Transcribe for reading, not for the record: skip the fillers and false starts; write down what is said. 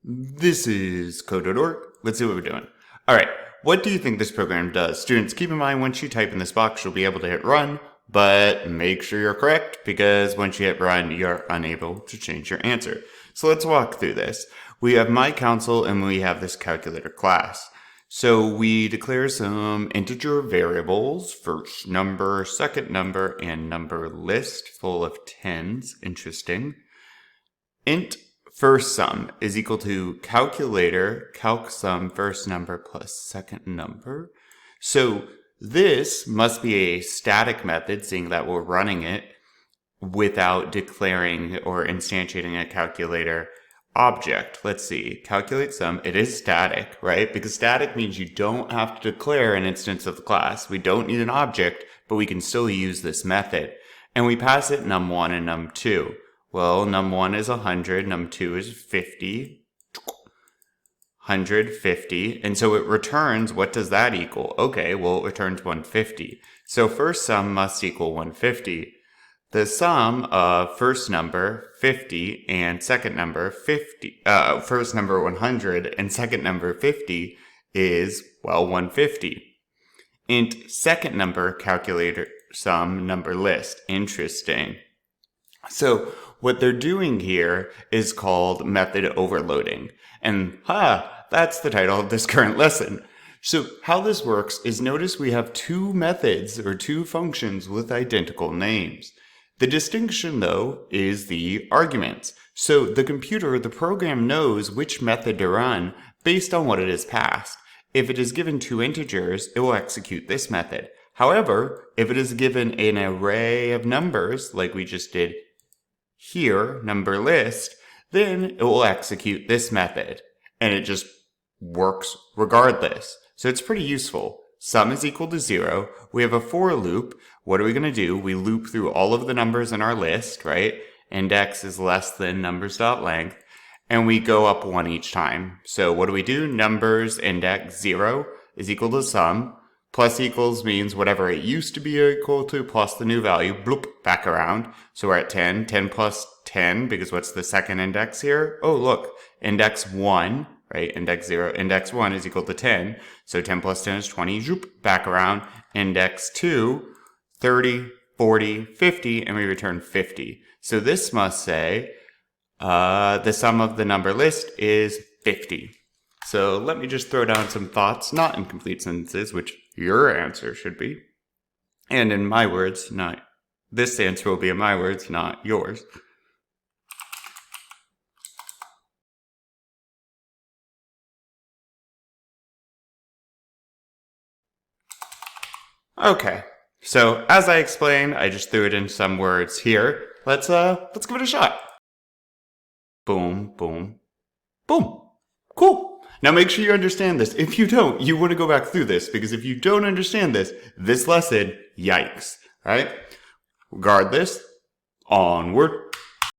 This is code.org. Let's see what we're doing. All right, what do you think this program does? Students, keep in mind once you type in this box, you'll be able to hit run, but make sure you're correct because once you hit run, you're unable to change your answer. So let's walk through this. We have my council and we have this calculator class. So we declare some integer variables, first number, second number, and number list full of tens. Interesting. Int first sum is equal to calculator, calc sum first number plus second number. So this must be a static method, seeing that we're running it without declaring or instantiating a calculator object. Let's see, calculate sum, it is static, right? Because static means you don't have to declare an instance of the class. We don't need an object, but we can still use this method. And we pass it num1 and num2. Well, num1 is 100, num2 is 50, 150, and so it returns, what does that equal? Okay, well, it returns 150. So first sum must equal 150. The sum of first number 50 and second number 50, first number 100 and second number 50 is, well, 150. Int second number calculator sum number list. Interesting. So what they're doing here is called method overloading. And that's the title of this current lesson. So how this works is, notice we have two methods or two functions with identical names. The distinction, though, is the arguments. So the computer, the program, knows which method to run based on what it is passed. If it is given two integers, it will execute this method. However, if it is given an array of numbers, like we just did here, number list, then it will execute this method. And it just works regardless. So it's pretty useful. Sum is equal to 0. We have a for loop. What are we going to do? We loop through all of the numbers in our list, right? Index is less than numbers.length. And we go up 1 each time. So what do we do? Numbers index 0 is equal to sum. Plus equals means whatever it used to be equal to plus the new value, bloop, back around. So we're at 10. 10 plus 10, because what's the second index here? Oh, look, index 1. Right, index 0, index 1 is equal to 10. So 10 plus 10 is 20, zoop, back around. Index 2, 30, 40, 50, and we return 50. So this must say the sum of the number list is 50. So let me just throw down some thoughts, not in complete sentences, which your answer should be. And in my words, not this answer will be in my words, not yours. Okay, so as I explained, I just threw it in some words here. Let's give it a shot. Boom, boom, boom. Cool. Now make sure you understand this. If you don't, you want to go back through this, because if you don't understand this lesson, yikes, right? Regardless, onward.